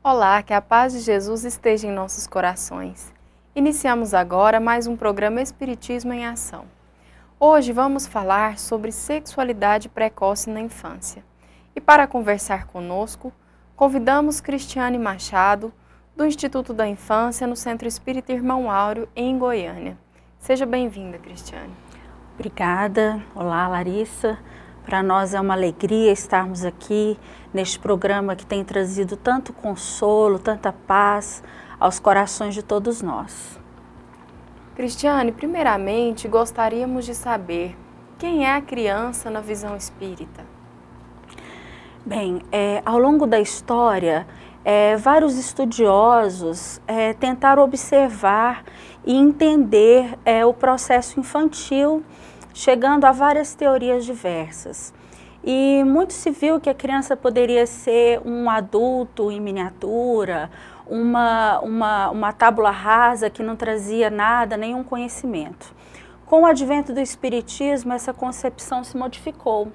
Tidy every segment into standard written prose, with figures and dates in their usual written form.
Olá, que a paz de Jesus esteja em nossos corações. Iniciamos agora mais um programa Espiritismo em Ação. Hoje vamos falar sobre sexualidade precoce na infância. E para conversar conosco, convidamos Cristiane Machado, do Instituto da Infância no Centro Espírita Irmão Áureo, em Goiânia. Seja bem-vinda, Cristiane. Obrigada. Olá, Larissa. Para nós é uma alegria estarmos aqui neste programa que tem trazido tanto consolo, tanta paz aos corações de todos nós. Cristiane, primeiramente gostaríamos de saber quem é a criança na visão espírita. Bem, ao longo da história, vários estudiosos tentaram observar e entender o processo infantil, chegando a várias teorias diversas. E muito se viu que a criança poderia ser um adulto em miniatura, uma tábula rasa que não trazia nada, nenhum conhecimento. Com o advento do Espiritismo, essa concepção se modificou.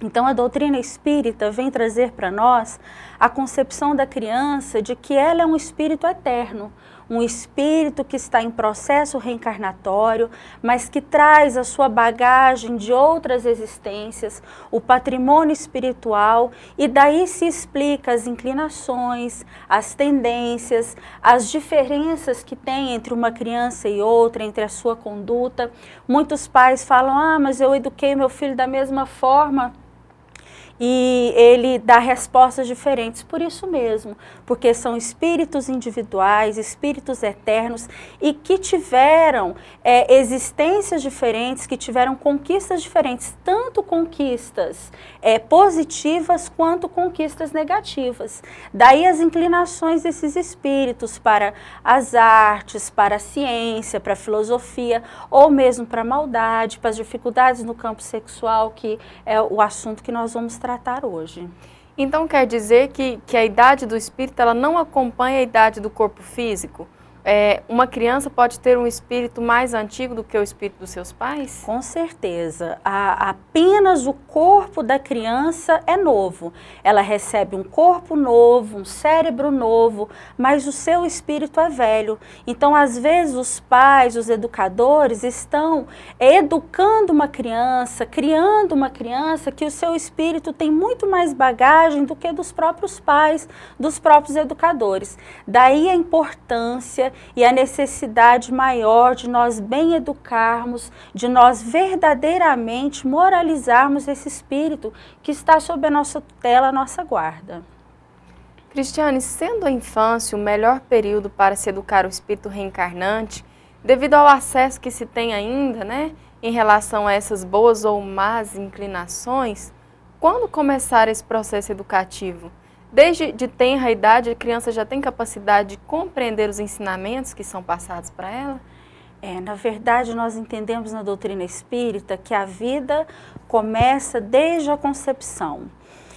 Então a doutrina espírita vem trazer para nós a concepção da criança de que ela é um espírito eterno, um espírito que está em processo reencarnatório, mas que traz a sua bagagem de outras existências, o patrimônio espiritual, e daí se explica as inclinações, as tendências, as diferenças que tem entre uma criança e outra, entre a sua conduta. Muitos pais falam, mas eu eduquei meu filho da mesma forma, e ele dá respostas diferentes por isso mesmo, porque são espíritos individuais, espíritos eternos e que tiveram existências diferentes, que tiveram conquistas diferentes, tanto conquistas positivas quanto conquistas negativas. Daí as inclinações desses espíritos para as artes, para a ciência, para a filosofia, ou mesmo para a maldade, para as dificuldades no campo sexual, que é o assunto que nós vamos tratar hoje. Então quer dizer que a idade do espírito ela não acompanha a idade do corpo físico? Uma criança pode ter um espírito mais antigo do que o espírito dos seus pais? Com certeza. Apenas o corpo da criança é novo. Ela recebe um corpo novo, um cérebro novo, mas o seu espírito é velho. Então, às vezes, os pais, os educadores estão educando uma criança, criando uma criança que o seu espírito tem muito mais bagagem do que dos próprios pais, dos próprios educadores. Daí a importância e a necessidade maior de nós bem educarmos, de nós verdadeiramente moralizarmos esse espírito que está sob a nossa tutela, a nossa guarda. Cristiane, sendo a infância o melhor período para se educar o espírito reencarnante, devido ao acesso que se tem ainda, em relação a essas boas ou más inclinações, quando começar esse processo educativo? Desde de tenra idade, a criança já tem capacidade de compreender os ensinamentos que são passados para ela? Na verdade, nós entendemos na doutrina espírita que a vida começa desde a concepção.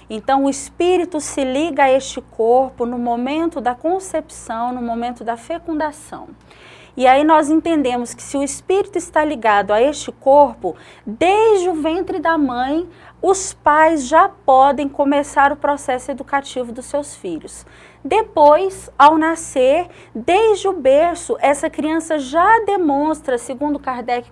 Então, o espírito se liga a este corpo no momento da concepção, no momento da fecundação. E aí nós entendemos que se o espírito está ligado a este corpo, desde o ventre da mãe, os pais já podem começar o processo educativo dos seus filhos. Depois, ao nascer, desde o berço, essa criança já demonstra, segundo Kardec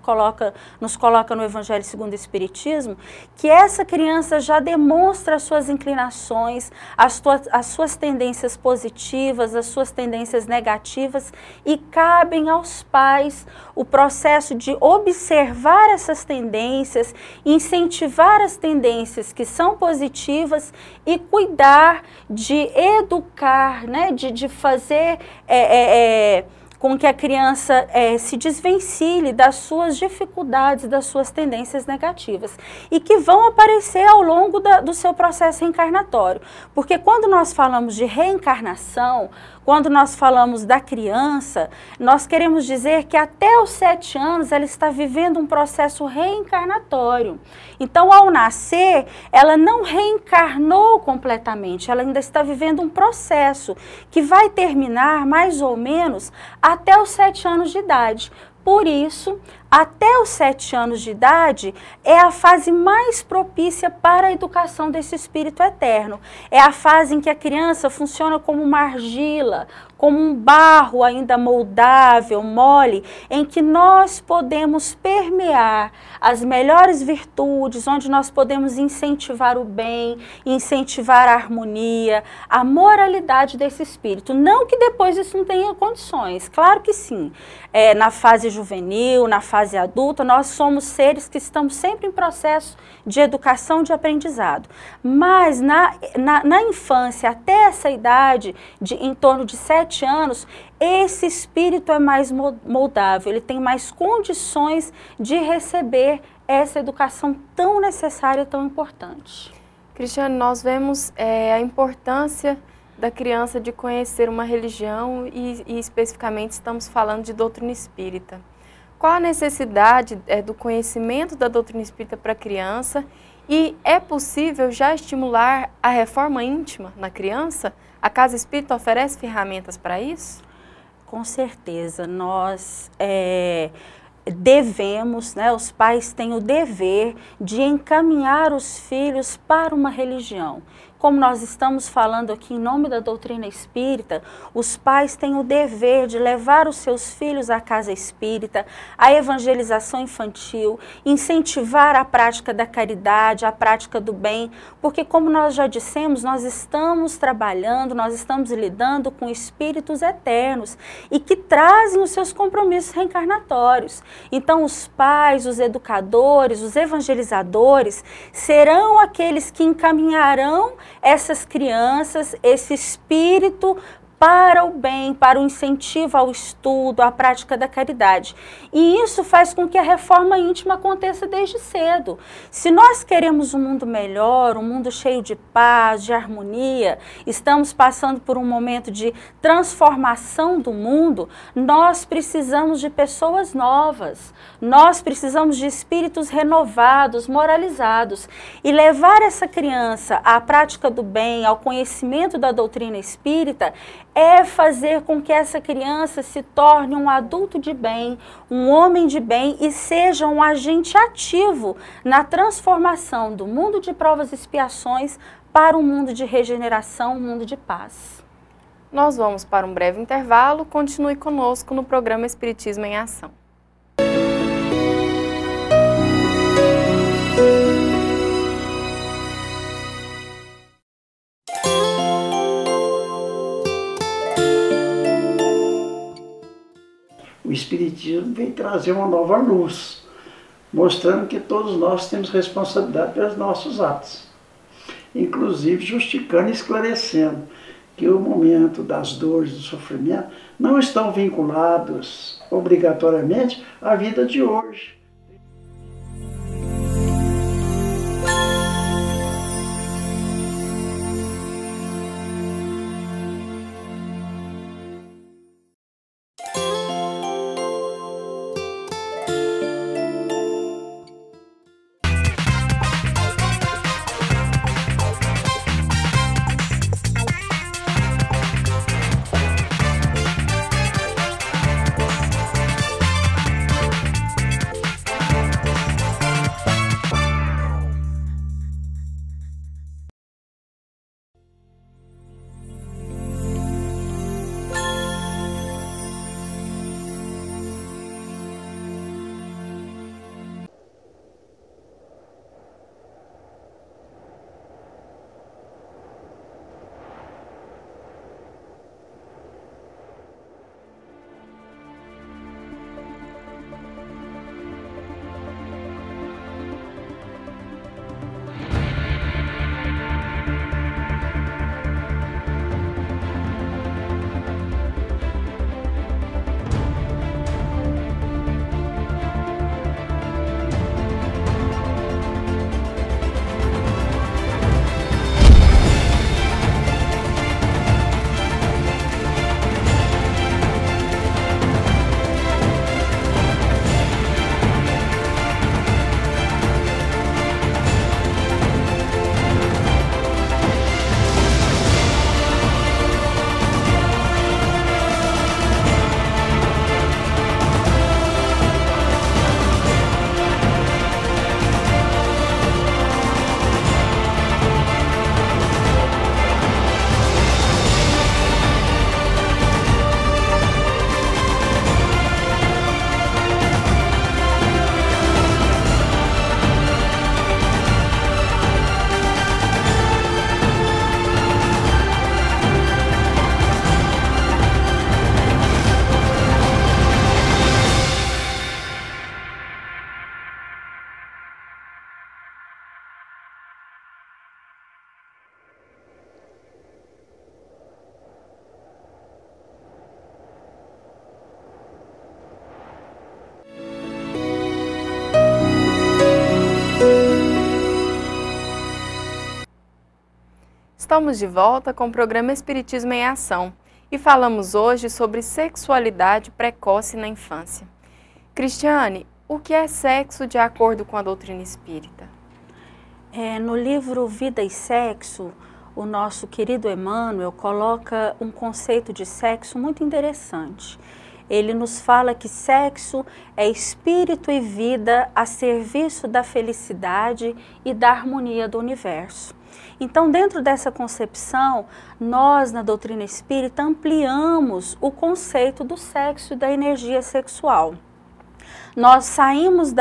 nos coloca no Evangelho segundo o Espiritismo, que essa criança já demonstra as suas inclinações, as suas tendências positivas, as suas tendências negativas, e cabem aos pais o processo de observar essas tendências, incentivar as tendências que são positivas e cuidar de educar, de fazer com que a criança se desvencilhe das suas dificuldades, das suas tendências negativas, e que vão aparecer ao longo do seu processo reencarnatório. Porque quando nós falamos de reencarnação, quando nós falamos da criança, nós queremos dizer que até os 7 anos ela está vivendo um processo reencarnatório. Então, ao nascer, ela não reencarnou completamente, ela ainda está vivendo um processo que vai terminar mais ou menos até os 7 anos de idade. Por isso, até os 7 anos de idade é a fase mais propícia para a educação desse espírito eterno. É a fase em que a criança funciona como uma argila, como um barro ainda moldável, mole, em que nós podemos permear as melhores virtudes, onde nós podemos incentivar o bem, incentivar a harmonia, a moralidade desse espírito. Não que depois isso não tenha condições, claro que sim. Na fase juvenil, na fase adulta, nós somos seres que estamos sempre em processo de educação, de aprendizado. Mas na infância, até essa idade, em torno de 7 anos, esse espírito é mais moldável, ele tem mais condições de receber essa educação tão necessária, tão importante. Cristiane, nós vemos a importância da criança de conhecer uma religião e especificamente estamos falando de doutrina espírita. Qual a necessidade do conhecimento da doutrina espírita para a criança e é possível já estimular a reforma íntima na criança? A Casa Espírita oferece ferramentas para isso? Com certeza, nós devemos, os pais têm o dever de encaminhar os filhos para uma religião. Como nós estamos falando aqui em nome da doutrina espírita, os pais têm o dever de levar os seus filhos à casa espírita, à evangelização infantil, incentivar a prática da caridade, a prática do bem, porque como nós já dissemos, nós estamos trabalhando, nós estamos lidando com espíritos eternos e que trazem os seus compromissos reencarnatórios. Então os pais, os educadores, os evangelizadores serão aqueles que encaminharão essas crianças, esse espírito para o bem, para o incentivo ao estudo, à prática da caridade. E isso faz com que a reforma íntima aconteça desde cedo. Se nós queremos um mundo melhor, um mundo cheio de paz, de harmonia, estamos passando por um momento de transformação do mundo, nós precisamos de pessoas novas, nós precisamos de espíritos renovados, moralizados. E levar essa criança à prática do bem, ao conhecimento da doutrina espírita, é fazer com que essa criança se torne um adulto de bem, um homem de bem e seja um agente ativo na transformação do mundo de provas e expiações para um mundo de regeneração, um mundo de paz. Nós vamos para um breve intervalo, continue conosco no programa Espiritismo em Ação. O Espiritismo vem trazer uma nova luz, mostrando que todos nós temos responsabilidade pelos nossos atos, inclusive justificando e esclarecendo que o momento das dores, do sofrimento, não estão vinculados obrigatoriamente à vida de hoje. Estamos de volta com o programa Espiritismo em Ação e falamos hoje sobre sexualidade precoce na infância. Cristiane, o que é sexo de acordo com a doutrina espírita? No livro Vida e Sexo, o nosso querido Emmanuel coloca um conceito de sexo muito interessante. Ele nos fala que sexo é espírito e vida a serviço da felicidade e da harmonia do universo. Então, dentro dessa concepção, nós, na doutrina espírita, ampliamos o conceito do sexo e da energia sexual. Nós saímos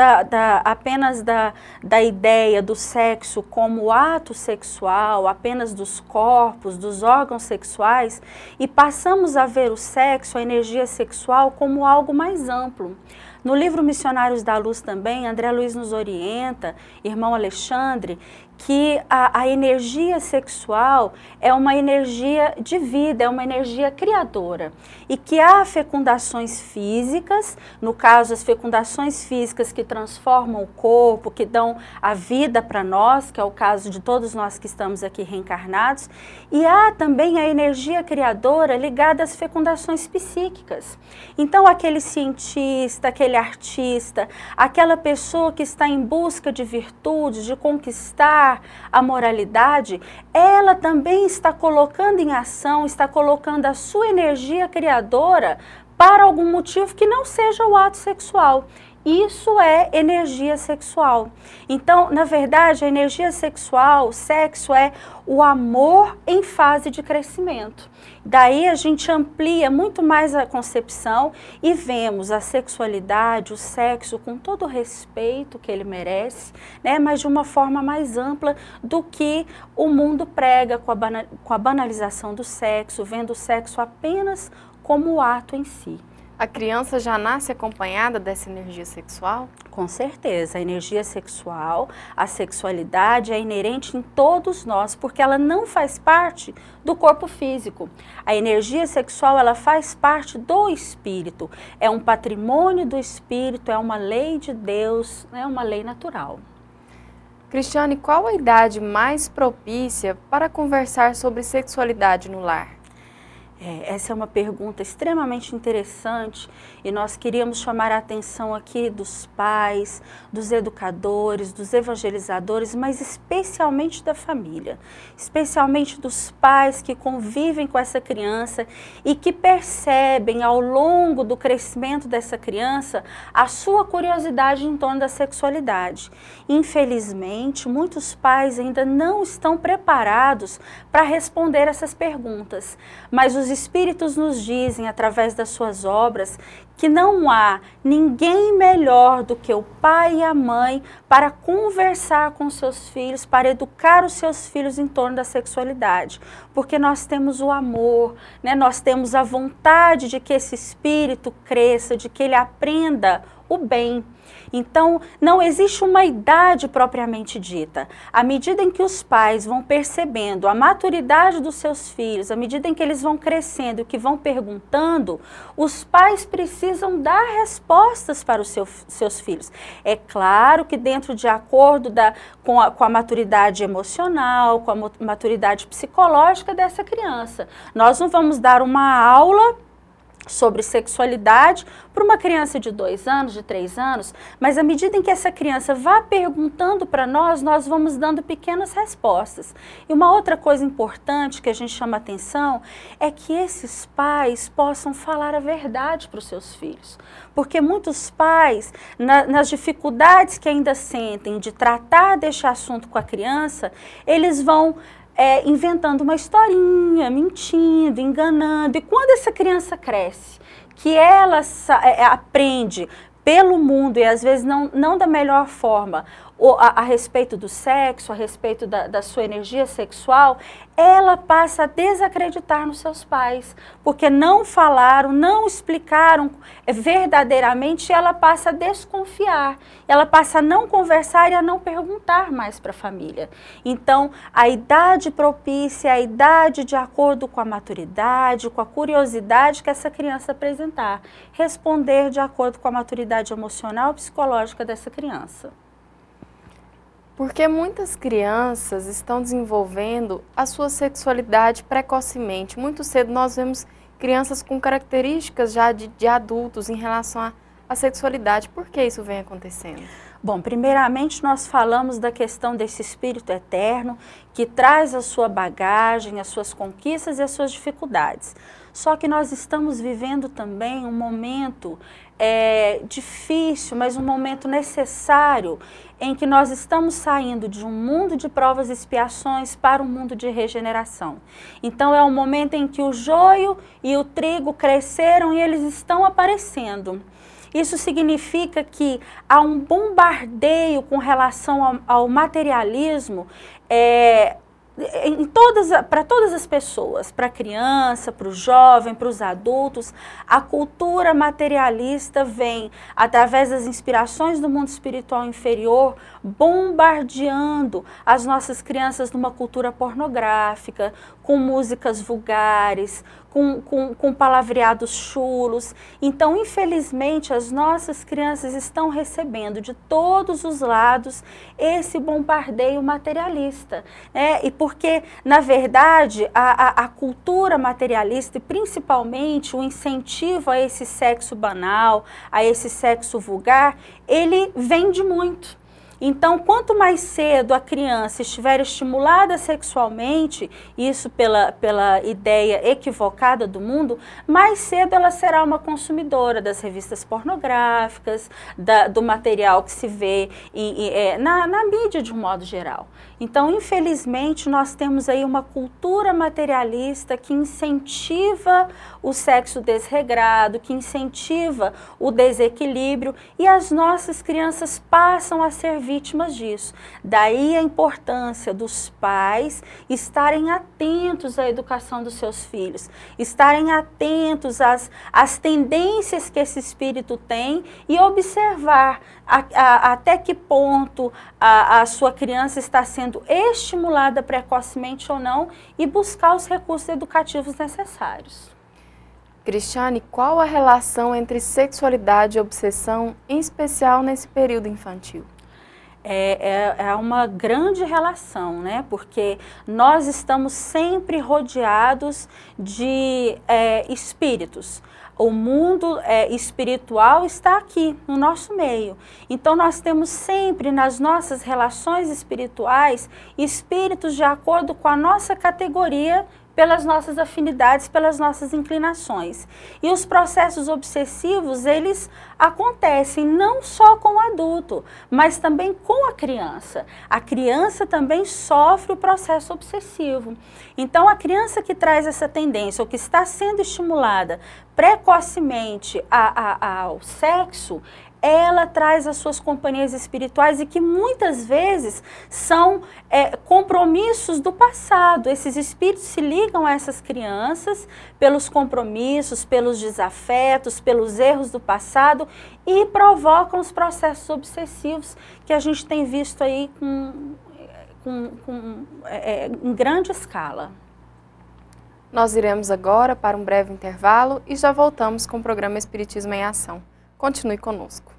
apenas da ideia do sexo como ato sexual, apenas dos corpos, dos órgãos sexuais, e passamos a ver o sexo, a energia sexual, como algo mais amplo. No livro Missionários da Luz também, André Luiz nos orienta, irmão Alexandre, que a energia sexual é uma energia de vida, é uma energia criadora. E que há fecundações físicas, no caso as fecundações físicas que transformam o corpo, que dão a vida para nós, que é o caso de todos nós que estamos aqui reencarnados, e há também a energia criadora ligada às fecundações psíquicas. Então aquele cientista, aquele artista, aquela pessoa que está em busca de virtudes, de conquistar a moralidade, ela também está colocando em ação, está colocando a sua energia criadora para algum motivo que não seja o ato sexual. Isso é energia sexual. Então, na verdade, a energia sexual, o sexo é o amor em fase de crescimento. Daí a gente amplia muito mais a concepção e vemos a sexualidade, o sexo com todo o respeito que ele merece, né, mas de uma forma mais ampla do que o mundo prega com a banalização do sexo, vendo o sexo apenas como o ato em si. A criança já nasce acompanhada dessa energia sexual? Com certeza, a energia sexual, a sexualidade é inerente em todos nós, porque ela não faz parte do corpo físico. A energia sexual, ela faz parte do espírito, é um patrimônio do espírito, é uma lei de Deus, é uma lei natural. Cristiane, qual a idade mais propícia para conversar sobre sexualidade no lar? Essa é uma pergunta extremamente interessante e nós queríamos chamar a atenção aqui dos pais, dos educadores, dos evangelizadores, mas especialmente da família, especialmente dos pais que convivem com essa criança e que percebem ao longo do crescimento dessa criança a sua curiosidade em torno da sexualidade. Infelizmente, muitos pais ainda não estão preparados para responder essas perguntas, mas os espíritos nos dizem, através das suas obras, que não há ninguém melhor do que o pai e a mãe para conversar com seus filhos, para educar os seus filhos em torno da sexualidade. Porque nós temos o amor, né? Nós temos a vontade de que esse espírito cresça, de que ele aprenda o bem. Então, não existe uma idade propriamente dita. À medida em que os pais vão percebendo a maturidade dos seus filhos, à medida em que eles vão crescendo e que vão perguntando, os pais precisam dar respostas para os seus filhos. É claro que dentro de acordo com a maturidade emocional, com a maturidade psicológica dessa criança. Nós não vamos dar uma aula sobre sexualidade para uma criança de 2 anos, de 3 anos, mas à medida em que essa criança vá perguntando para nós, nós vamos dando pequenas respostas. E uma outra coisa importante que a gente chama atenção é que esses pais possam falar a verdade para os seus filhos. Porque muitos pais, nas dificuldades que ainda sentem de tratar deste assunto com a criança, eles vão inventando uma historinha, mentindo, enganando. E quando essa criança cresce, que ela aprende pelo mundo e às vezes não da melhor forma, a respeito do sexo, a respeito da sua energia sexual, ela passa a desacreditar nos seus pais, porque não falaram, não explicaram verdadeiramente, e ela passa a desconfiar, ela passa a não conversar e a não perguntar mais para a família. Então, a idade propícia, a idade de acordo com a maturidade, com a curiosidade que essa criança apresentar, responder de acordo com a maturidade emocional e psicológica dessa criança. Porque muitas crianças estão desenvolvendo a sua sexualidade precocemente. Muito cedo nós vemos crianças com características já de adultos em relação à sexualidade. Por que isso vem acontecendo? Bom, primeiramente nós falamos da questão desse espírito eterno que traz a sua bagagem, as suas conquistas e as suas dificuldades. Só que nós estamos vivendo também um momento difícil, mas um momento necessário em que nós estamos saindo de um mundo de provas e expiações para um mundo de regeneração. Então é um momento em que o joio e o trigo cresceram e eles estão aparecendo. Isso significa que há um bombardeio com relação ao materialismo para todas as pessoas, para a criança, para o jovem, para os adultos. A cultura materialista vem, através das inspirações do mundo espiritual inferior, bombardeando as nossas crianças numa cultura pornográfica, com músicas vulgares, com palavreados chulos. Então, infelizmente, as nossas crianças estão recebendo de todos os lados esse bombardeio materialista, né? E porque, na verdade, a cultura materialista, e principalmente o incentivo a esse sexo banal, a esse sexo vulgar, ele vende muito. Então, quanto mais cedo a criança estiver estimulada sexualmente, isso pela ideia equivocada do mundo, mais cedo ela será uma consumidora das revistas pornográficas, do material que se vê na mídia de um modo geral. Então, infelizmente, nós temos aí uma cultura materialista que incentiva o sexo desregrado, que incentiva o desequilíbrio, e as nossas crianças passam a ser vítimas disso. Daí a importância dos pais estarem atentos à educação dos seus filhos, estarem atentos às tendências que esse espírito tem e observar até que ponto a sua criança está sendo estimulada precocemente ou não e buscar os recursos educativos necessários. Cristiane, qual a relação entre sexualidade e obsessão, em especial nesse período infantil? É uma grande relação, né? Porque nós estamos sempre rodeados de espíritos. O mundo espiritual está aqui, no nosso meio. Então, nós temos sempre nas nossas relações espirituais espíritos de acordo com a nossa categoria, pelas nossas afinidades, pelas nossas inclinações. E os processos obsessivos, eles acontecem não só com o adulto, mas também com a criança. A criança também sofre o processo obsessivo. Então, a criança que traz essa tendência, ou que está sendo estimulada precocemente ao sexo, ela traz as suas companhias espirituais e que muitas vezes são compromissos do passado. Esses espíritos se ligam a essas crianças pelos compromissos, pelos desafetos, pelos erros do passado e provocam os processos obsessivos que a gente tem visto aí em grande escala. Nós iremos agora para um breve intervalo e já voltamos com o programa Espiritismo em Ação. Continue conosco.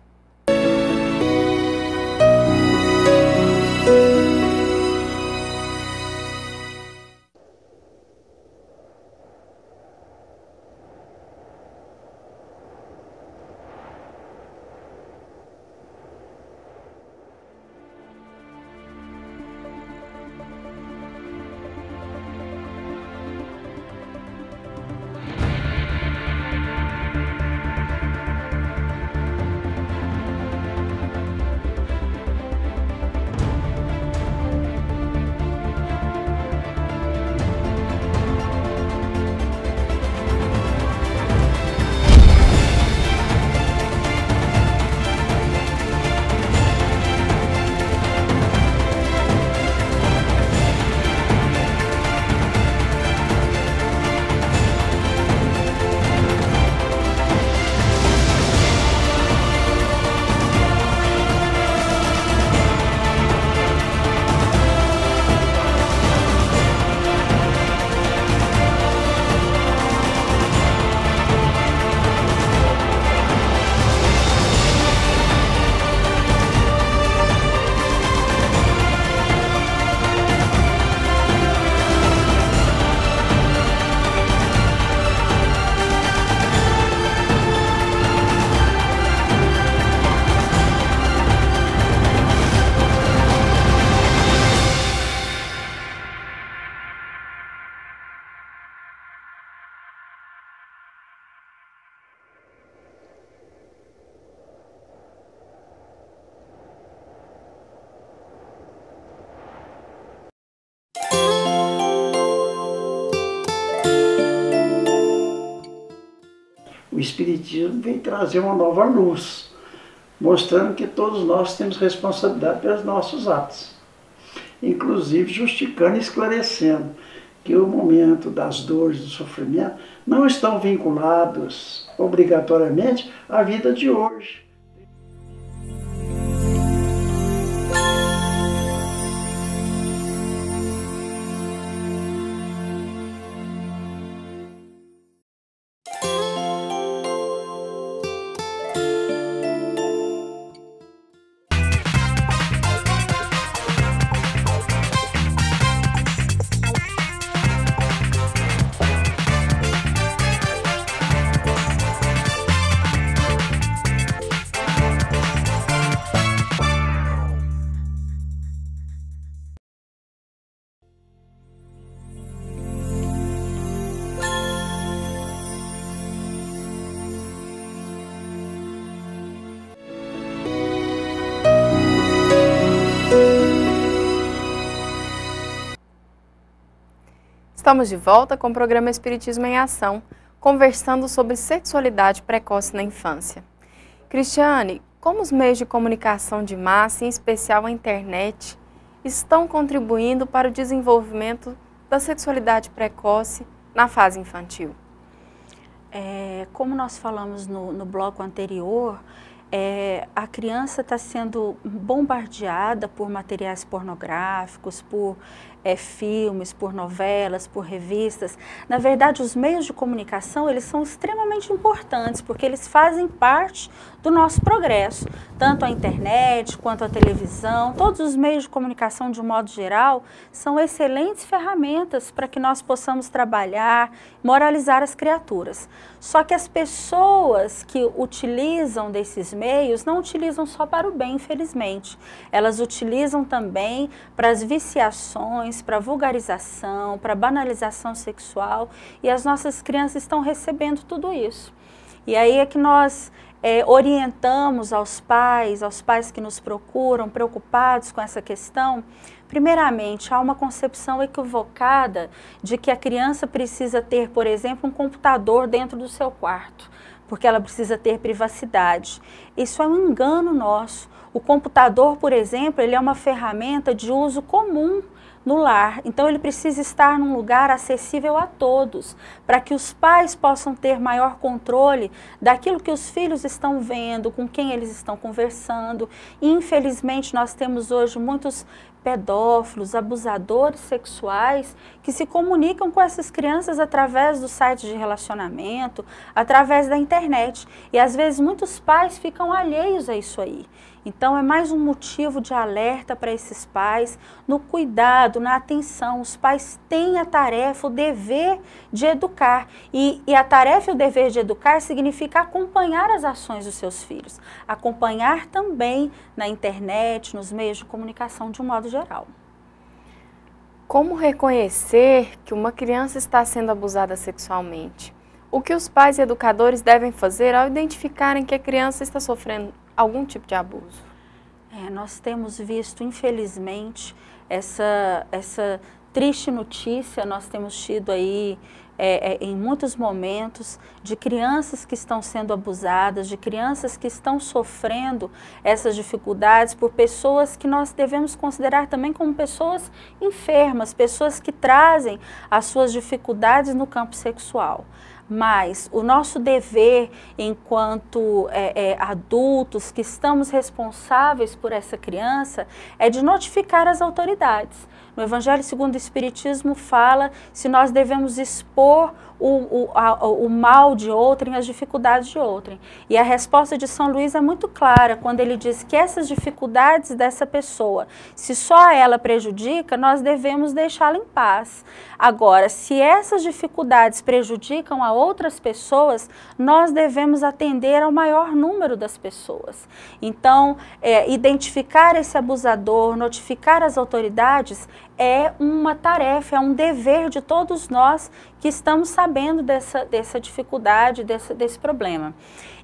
Espiritismo vem trazer uma nova luz, mostrando que todos nós temos responsabilidade pelos nossos atos, inclusive justificando e esclarecendo que o momento das dores, do sofrimento, não estão vinculados obrigatoriamente à vida de hoje. Estamos de volta com o programa Espiritismo em Ação, conversando sobre sexualidade precoce na infância. Cristiane, como os meios de comunicação de massa, em especial a internet, estão contribuindo para o desenvolvimento da sexualidade precoce na fase infantil? Como nós falamos no bloco anterior, a criança está sendo bombardeada por materiais pornográficos, por filmes, por novelas, por revistas. Na verdade, os meios de comunicação, eles são extremamente importantes, porque eles fazem parte do nosso progresso. Tanto a internet, quanto a televisão, todos os meios de comunicação, de um modo geral, são excelentes ferramentas para que nós possamos trabalhar, moralizar as criaturas. Só que as pessoas que utilizam desses meios não utilizam só para o bem, infelizmente. Elas utilizam também para as viciações, para a vulgarização, para a banalização sexual, e as nossas crianças estão recebendo tudo isso. E aí é que nós orientamos aos pais que nos procuram, preocupados com essa questão. Primeiramente, há uma concepção equivocada de que a criança precisa ter, por exemplo, um computador dentro do seu quarto, porque ela precisa ter privacidade. Isso é um engano nosso. O computador, por exemplo, ele é uma ferramenta de uso comum no lar, então ele precisa estar num lugar acessível a todos, para que os pais possam ter maior controle daquilo que os filhos estão vendo, com quem eles estão conversando. E, infelizmente, nós temos hoje muitos pedófilos, abusadores sexuais que se comunicam com essas crianças através dos sites de relacionamento, através da internet. E às vezes muitos pais ficam alheios a isso aí. Então é mais um motivo de alerta para esses pais, no cuidado, na atenção. Os pais têm a tarefa, o dever de educar. E a tarefa e o dever de educar significa acompanhar as ações dos seus filhos. Acompanhar também na internet, nos meios de comunicação de um modo geral. Como reconhecer que uma criança está sendo abusada sexualmente? O que os pais e educadores devem fazer ao identificarem que a criança está sofrendo algum tipo de abuso? Nós temos visto, infelizmente, essa triste notícia. Nós temos tido aí, em muitos momentos, de crianças que estão sendo abusadas, de crianças que estão sofrendo essas dificuldades por pessoas que nós devemos considerar também como pessoas enfermas, pessoas que trazem as suas dificuldades no campo sexual. Mas o nosso dever enquanto adultos que estamos responsáveis por essa criança é de notificar as autoridades. No Evangelho segundo o Espiritismo fala se nós devemos expor o mal de outrem, as dificuldades de outrem. E a resposta de São Luís é muito clara, quando ele diz que essas dificuldades dessa pessoa, se só ela prejudica, nós devemos deixá-la em paz. Agora, se essas dificuldades prejudicam a outras pessoas, nós devemos atender ao maior número das pessoas. Então, identificar esse abusador, notificar as autoridades, é uma tarefa, é um dever de todos nós que estamos sabendo dessa dificuldade, desse problema.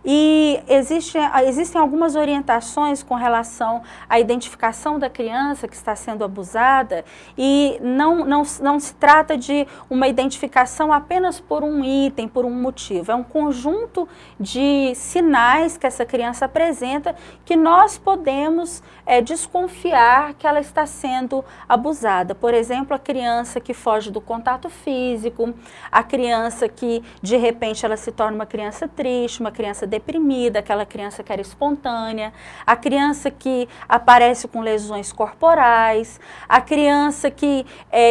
E existem algumas orientações com relação à identificação da criança que está sendo abusada, e não se trata de uma identificação apenas por um item, por um motivo. É um conjunto de sinais que essa criança apresenta que nós podemos desconfiar que ela está sendo abusada. Por exemplo, a criança que foge do contato físico, a criança que de repente ela se torna uma criança triste, uma criança deprimida, aquela criança que era espontânea, a criança que aparece com lesões corporais, a criança que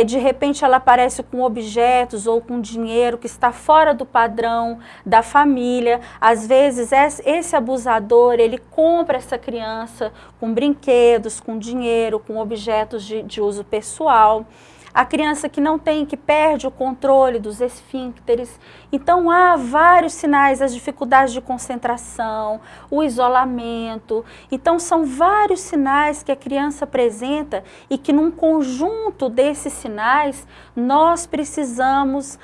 de repente ela aparece com objetos ou com dinheiro que está fora do padrão da família. Às vezes esse abusador, ele compra essa criança com brinquedos, com dinheiro, com objetos de uso pessoal. A criança que perde o controle dos esfíncteres. Então, há vários sinais, as dificuldades de concentração, o isolamento. Então, são vários sinais que a criança apresenta e que, num conjunto desses sinais, nós precisamos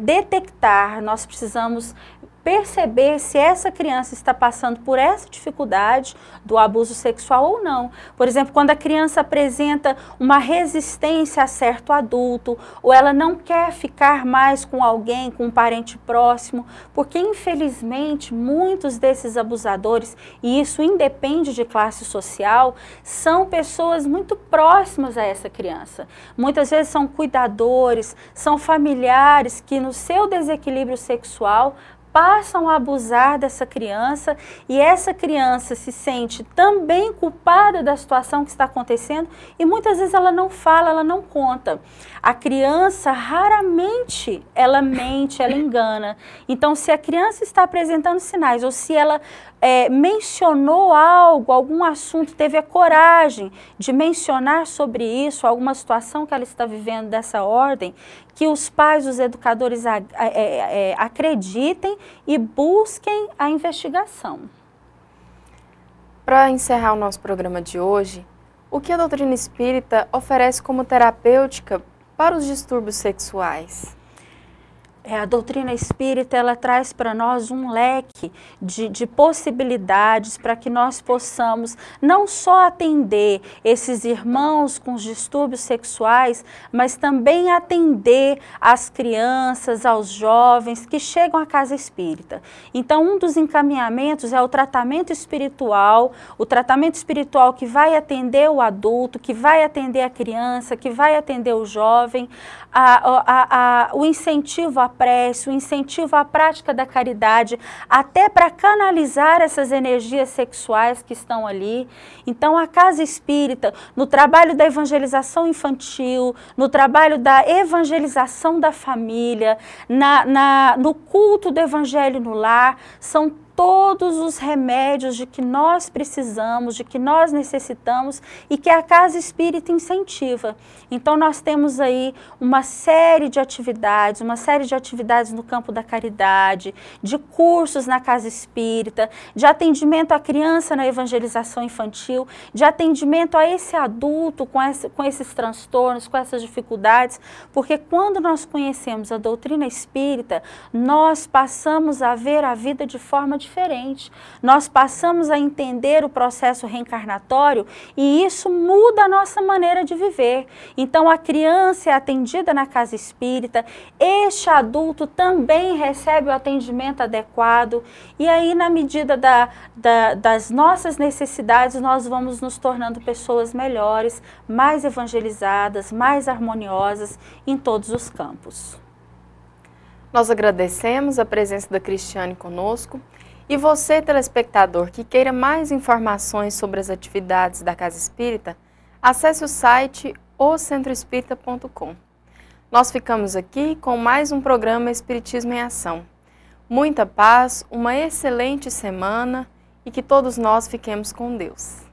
detectar, nós precisamos perceber se essa criança está passando por essa dificuldade do abuso sexual ou não. Por exemplo, quando a criança apresenta uma resistência a certo adulto, ou ela não quer ficar mais com alguém, com um parente próximo, porque infelizmente muitos desses abusadores, e isso independe de classe social, são pessoas muito próximas a essa criança. Muitas vezes são cuidadores, são familiares que no seu desequilíbrio sexual passam a abusar dessa criança, e essa criança se sente também culpada da situação que está acontecendo, e muitas vezes ela não fala, ela não conta. A criança raramente ela mente, ela engana. Então, se a criança está apresentando sinais, ou se ela mencionou algo, algum assunto, teve a coragem de mencionar sobre isso, alguma situação que ela está vivendo dessa ordem, que os pais, os educadores acreditem e busquem a investigação. Para encerrar o nosso programa de hoje, o que a doutrina espírita oferece como terapêutica para os distúrbios sexuais? A doutrina espírita, ela traz para nós um leque de possibilidades para que nós possamos não só atender esses irmãos com os distúrbios sexuais, mas também atender as crianças, aos jovens que chegam à casa espírita. Então, um dos encaminhamentos é o tratamento espiritual que vai atender o adulto, que vai atender a criança, que vai atender o jovem, o incentivo à prece, o incentivo à prática da caridade, até para canalizar essas energias sexuais que estão ali. Então, a casa espírita, no trabalho da evangelização infantil, no trabalho da evangelização da família, no culto do evangelho no lar, são todos os remédios de que nós precisamos, de que nós necessitamos e que a casa espírita incentiva. Então, nós temos aí uma série de atividades no campo da caridade, de cursos na casa espírita, de atendimento à criança na evangelização infantil, de atendimento a esse adulto com esses transtornos, com essas dificuldades, porque quando nós conhecemos a doutrina espírita, nós passamos a ver a vida de forma diferente. Nós passamos a entender o processo reencarnatório e isso muda a nossa maneira de viver. Então, a criança é atendida na casa espírita, este adulto também recebe o atendimento adequado e aí, na medida das nossas necessidades, nós vamos nos tornando pessoas melhores, mais evangelizadas, mais harmoniosas em todos os campos. Nós agradecemos a presença da Cristiane conosco. E você, telespectador, que queira mais informações sobre as atividades da Casa Espírita, acesse o site ocentroespírita.com. Nós ficamos aqui com mais um programa Espiritismo em Ação. Muita paz, uma excelente semana e que todos nós fiquemos com Deus.